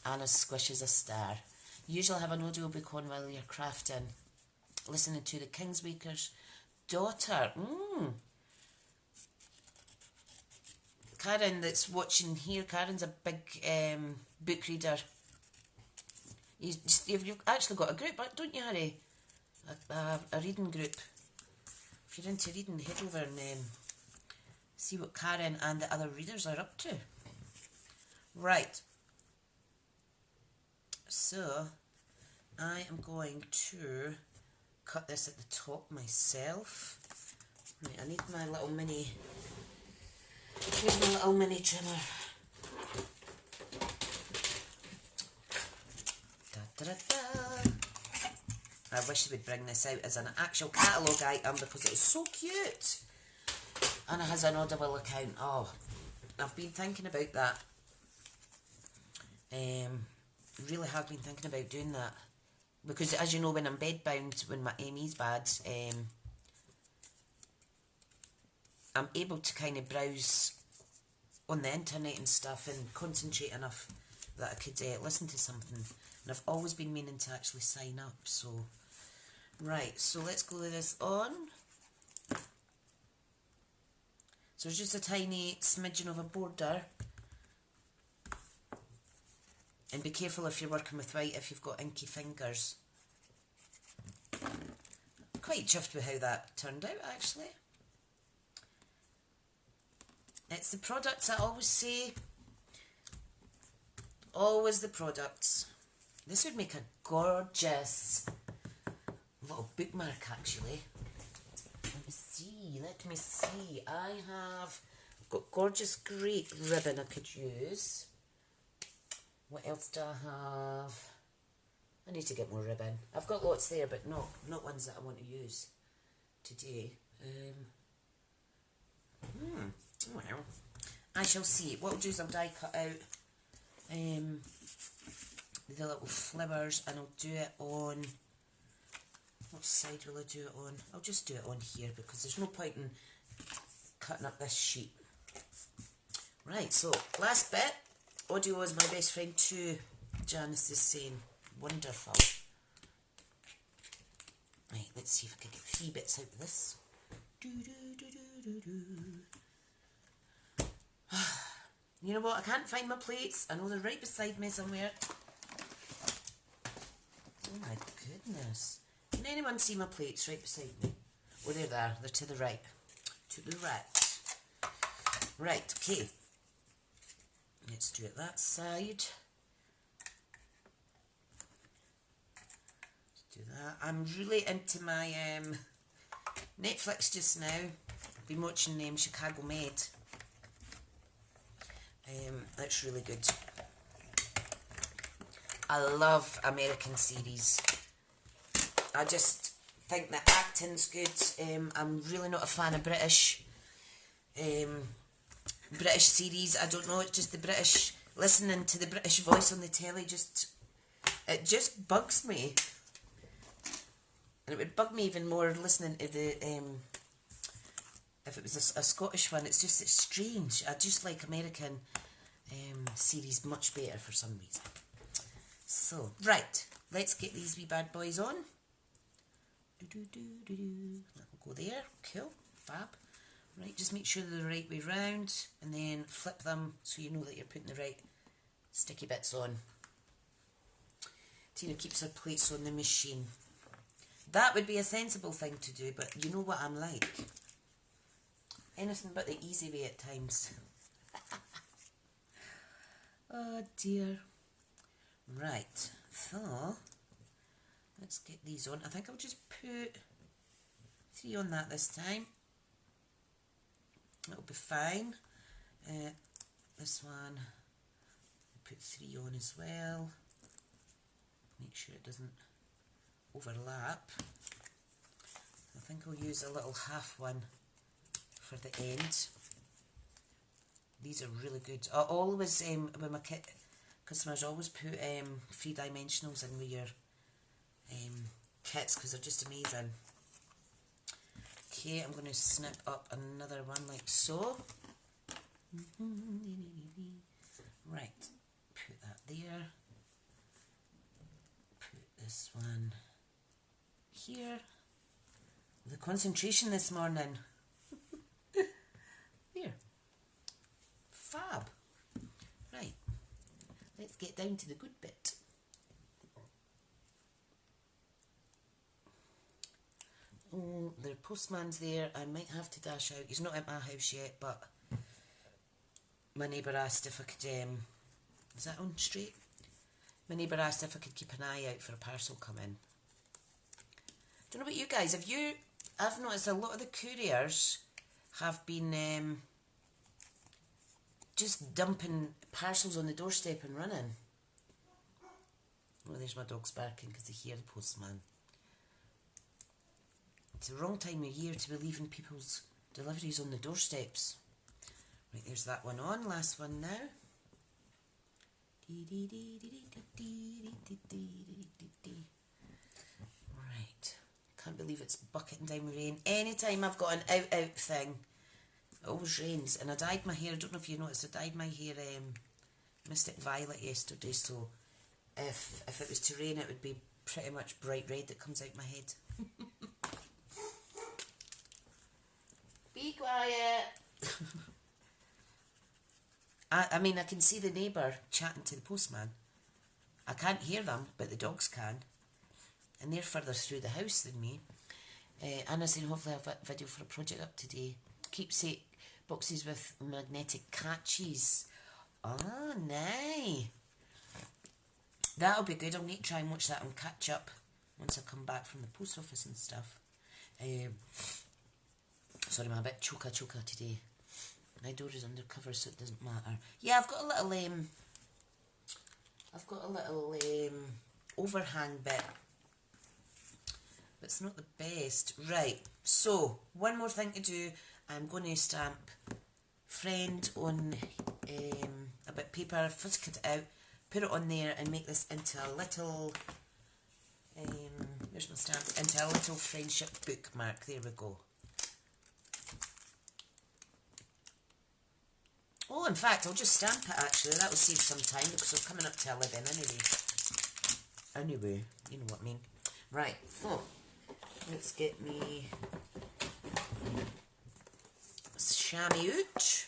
[SPEAKER 1] Anna squishes a star. Usually have an audiobook on while you're crafting. Listening to the Kingsmaker's daughter. Karen that's watching here, Karen's a big book reader. You've actually got a group, don't you, Harry? A reading group. If you're into reading, head over and see what Karen and the other readers are up to. Right. So I am going to cut this at the top myself. Right, I need my little mini, here's my little mini trimmer. Da, da, da, da. I wish they would bring this out as an actual catalogue item because it is so cute. And it has an Audible account. Oh, I've been thinking about that. Really have been thinking about doing that. Because as you know, when I'm bedbound, when my Amy's bad, I'm able to kind of browse on the internet and stuff and concentrate enough that I could listen to something. And I've always been meaning to actually sign up, so... Right, so let's glue this on. So it's just a tiny smidgen of a border. And be careful if you're working with white, if you've got inky fingers. Quite chuffed with how that turned out, actually. It's the products I always say. Always the products. This would make a gorgeous little bookmark, actually. Let me see. I have got gorgeous great ribbon I could use. What else do I have? I need to get more ribbon. I've got lots there, but not ones that I want to use today. Well, I shall see. What I'll do is I'll die cut out the little flowers, and I'll do it on... What side will I do it on? I'll just do it on here because there's no point in cutting up this sheet. Right, so last bit. Audio is my best friend too, Janice is saying. Wonderful. Right, let's see if I can get 3 bits out of this. You know what? I can't find my plates. I know they're right beside me somewhere. Oh my goodness. Can anyone see my plates right beside me? Oh, they're there. They're to the right. To the right. Right, okay. Let's do it that side. Let's do that. I'm really into my Netflix just now. I've been watching Chicago Med. That's really good. I love American series. I just think the acting's good. I'm really not a fan of British series. I don't know, it's just the British, listening to the British voice on the telly, it just bugs me. And it would bug me even more listening to the, if it was a Scottish one. It's strange. I just like American series much better for some reason. So, right, let's get these wee bad boys on. That'll go there. Cool. Fab. Right, just make sure they're the right way round, and then flip them so you know that you're putting the right sticky bits on. Tina keeps her plates on the machine. That would be a sensible thing to do, but you know what I'm like. Anything but the easy way at times. Oh dear. Right, so let's get these on. I think I'll just put 3 on that this time. It'll be fine. This one, put 3 on as well. Make sure it doesn't overlap. I think I'll use a little half one for the end. These are really good. I always, with my kit customers, always put 3-dimensionals in with your kits because they're just amazing. Okay, I'm going to snip up another one like so. Right, put that there. Put this one here. The concentration this morning. There. Fab. Right, let's get down to the good bit. Oh, the postman's there. I might have to dash out. He's not at my house yet, but my neighbour asked if I could, is that on straight? My neighbour asked if I could keep an eye out for a parcel coming. Don't know about you guys, I've noticed a lot of the couriers have been just dumping parcels on the doorstep and running. Oh, there's my dogs barking because they hear the postman. It's the wrong time of year to be leaving people's deliveries on the doorsteps. Right, there's that one on. Last one now. Right. Can't believe it's bucketing down with rain. Anytime I've got an out thing, it always rains. And I dyed my hair. I don't know if you noticed, I dyed my hair Mystic Violet yesterday, so if it was to rain, it would be pretty much bright red that comes out my head. Be quiet. I mean, I can see the neighbour chatting to the postman. I can't hear them, but the dogs can. And they're further through the house than me. Anna saying hopefully I have a video for a project up today. Keepsake boxes with magnetic catches. Ah, nice. That'll be good. I'll need to try and watch that and catch up once I come back from the post office and stuff. Sorry, I'm a bit choka today. My door is undercover, so it doesn't matter. Yeah, I've got a little overhang bit, but it's not the best. Right, so one more thing to do. I'm going to stamp friend on a bit of paper, first cut it out, put it on there and make this into a little, where's my stamp, into a little friendship bookmark. There we go. Oh, in fact, I'll just stamp it actually. That will save some time because we're coming up to 11 anyway. Anyway, you know what I mean. Right, so let's get me chamois out.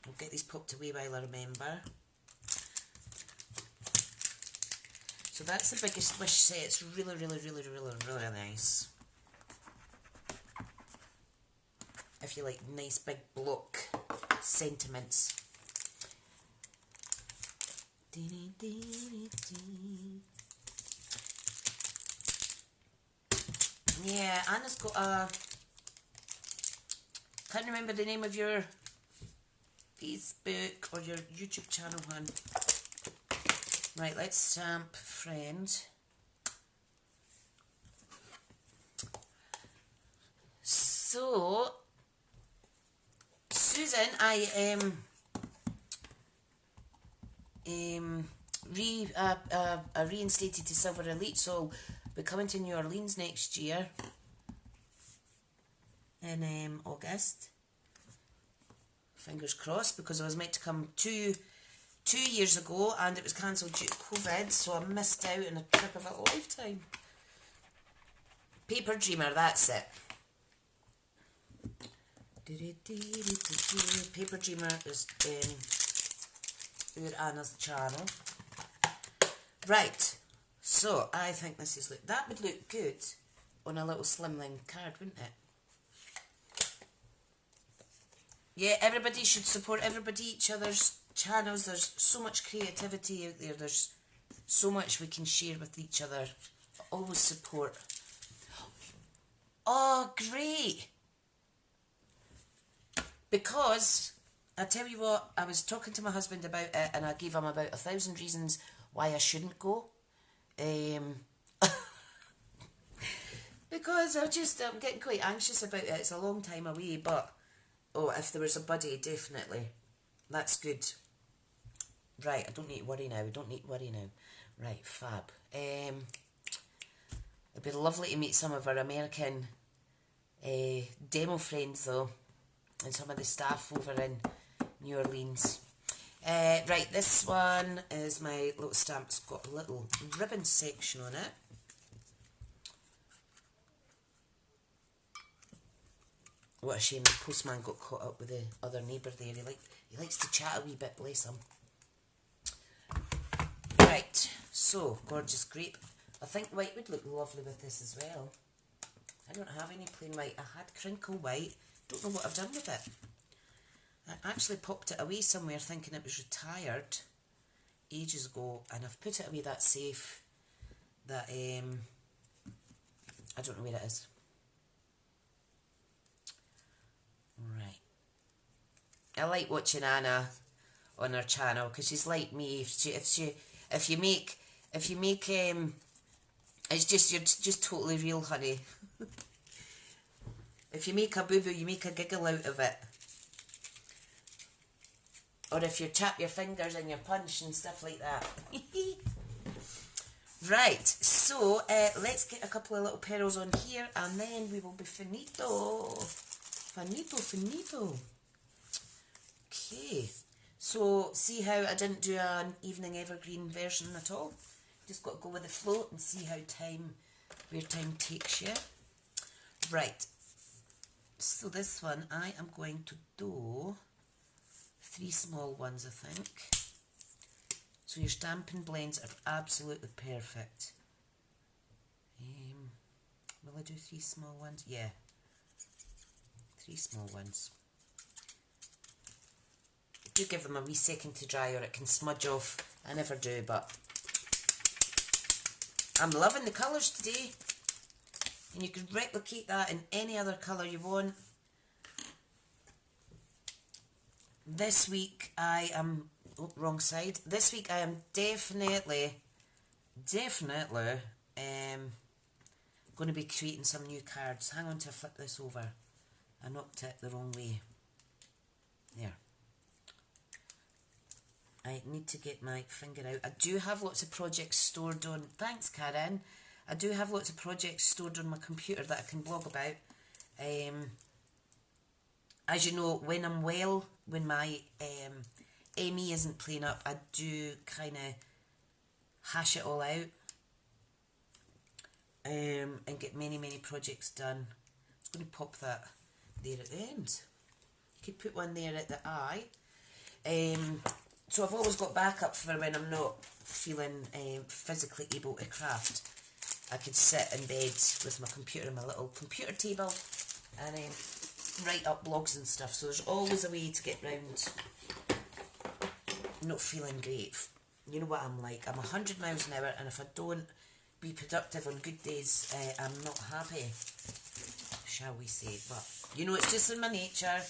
[SPEAKER 1] I'll get these popped away while I remember. So that's the biggest wish set. It's really nice. If you like nice big block sentiments. Yeah, Anna's got a... Can't remember the name of your Facebook or your YouTube channel, hon. Right, let's stamp friend. So... Susan, I reinstated to Silver Elite, so I'll be coming to New Orleans next year in August. Fingers crossed, because I was meant to come two years ago and it was cancelled due to COVID, so I missed out on a trip of a lifetime. Paper Dreamer, that's it. Paper Dreamer is Anna's channel. Right, so I think this is that would look good on a little slimline card, wouldn't it? Yeah, everybody should support each other's channels. There's so much creativity out there. There's so much we can share with each other. Always support. Oh, great! Because, I tell you what, I was talking to my husband about it and I gave him about 1,000 reasons why I shouldn't go. Because I'm getting quite anxious about it. It's a long time away, but, oh, if there was a buddy, definitely. That's good. Right, I don't need to worry now. Right, fab. It'd be lovely to meet some of our American demo friends, though. And some of the staff over in New Orleans. Right, this one is my little stamp. It's got a little ribbon section on it. What a shame the postman got caught up with the other neighbour there. He likes to chat a wee bit, bless him. Right, so, gorgeous grape. I think white would look lovely with this as well. I don't have any plain white. I had crinkle white. Don't know what I've done with it. I actually popped it away somewhere thinking it was retired. ages ago, and I've put it away that safe that I don't know where it is. Right. I like watching Anna on her channel because she's like me. If you make it's just, you're just totally real, honey. If you make a boo-boo, you make a giggle out of it. Or if you tap your fingers and you punch and stuff like that. Right, so let's get a couple of little petals on here and then we will be finito. Finito. Okay, so see how I didn't do an evening evergreen version at all? Just got to go with the flow and see how where time takes you. Right, so this one I am going to do 3 small ones, I think. So your Stampin' blends are absolutely perfect. Will I do 3 small ones? Yeah, 3 small ones. Do give them a wee second to dry or it can smudge off. I never do, but I'm loving the colours today. And you can replicate that in any other colour you want. This week I am, wrong side. This week I am definitely going to be creating some new cards. Hang on till I flip this over. I knocked it the wrong way. There. I need to get my finger out. I do have lots of projects stored on... Thanks, Karen. I do have lots of projects stored on my computer that I can blog about. As you know, when I'm well, when my ME isn't playing up, I do kind of hash it all out and get many projects done. I'm just going to pop that there at the end. You could put one there at the eye. So I've always got backup for when I'm not feeling physically able to craft. I could sit in bed with my computer, my little computer table, and write up blogs and stuff. So there's always a way to get round not feeling great. You know what I'm like. I'm 100 miles an hour, and if I don't be productive on good days, I'm not happy, shall we say. But, you know, it's just in my nature,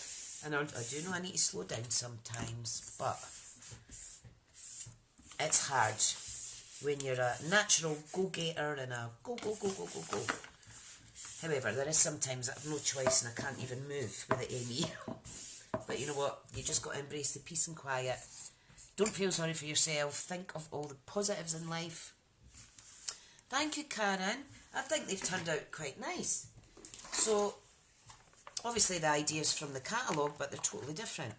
[SPEAKER 1] and I do know I need to slow down sometimes, but it's hard when you're a natural go-getter and a go. However, there is sometimes that I have no choice and I can't even move with the ME. But you know what? You just got to embrace the peace and quiet. Don't feel sorry for yourself. Think of all the positives in life. Thank you, Karen. I think they've turned out quite nice. So, obviously the idea's from the catalogue, but they're totally different.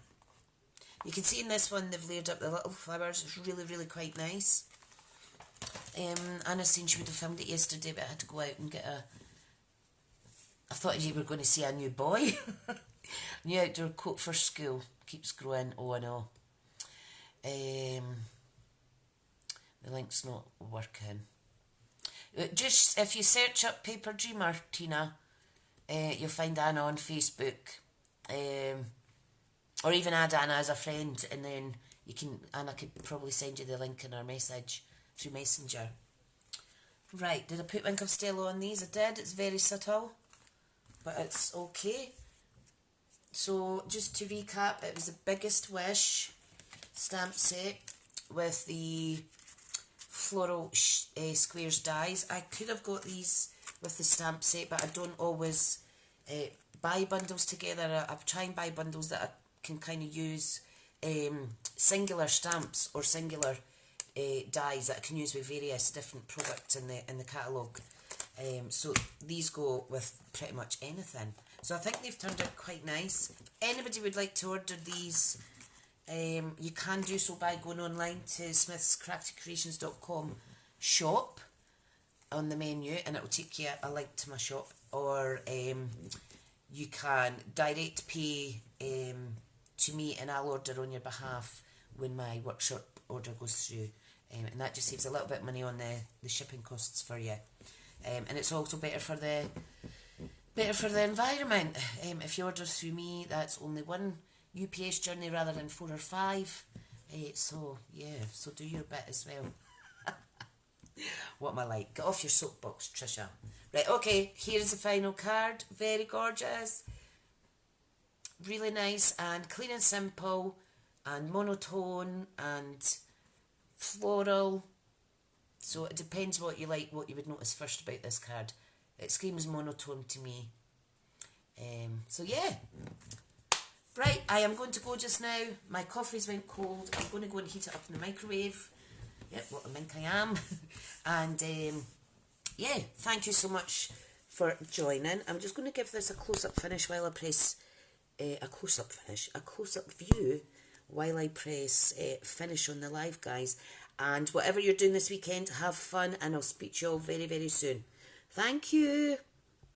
[SPEAKER 1] You can see in this one they've layered up the little flowers. It's really quite nice. Anna's saying she would have filmed it yesterday, but I had to go out and get I thought you were going to see a new boy. New outdoor coat for school. Keeps growing. Oh, I know. The link's not working. Just, if you search up Paper Dreamer, Tina, you'll find Anna on Facebook. Or even add Anna as a friend, and then Anna could probably send you the link in our message through Messenger. Right, did I put Wink of Stella on these? I did. It's very subtle, but it's okay. So, just to recap, it was the Biggest Wish stamp set with the floral squares dies. I could have got these with the stamp set, but I don't always buy bundles together. I try and buy bundles that I can kind of use singular stamps or singular dies that I can use with various different products in the catalogue. So these go with pretty much anything. So I think they've turned out quite nice. If anybody would like to order these, you can do so by going online to smithscraftycreations.com shop on the menu, and it will take you a link to my shop, or you can direct pay to me and I'll order on your behalf when my workshop order goes through, and that just saves a little bit of money on the shipping costs for you, and it's also better for the environment. If you order through me, that's only one UPS journey rather than 4 or 5. So, yeah, so do your bit as well. What am I like? Get off your soapbox, Tricia. Right, okay, here's the final card. Very gorgeous. Really nice and clean and simple and monotone and floral. So it depends what you like, what you would notice first about this card. It screams monotone to me. So yeah. Right, I am going to go just now. My coffee's went cold. I'm going to go and heat it up in the microwave. Yep, what a mink I am. And yeah, thank you so much for joining. I'm just going to give this a close-up finish while I press a close-up view while I press finish on the live, guys. And whatever you're doing this weekend, have fun, and I'll speak to you all very, very soon. Thank you.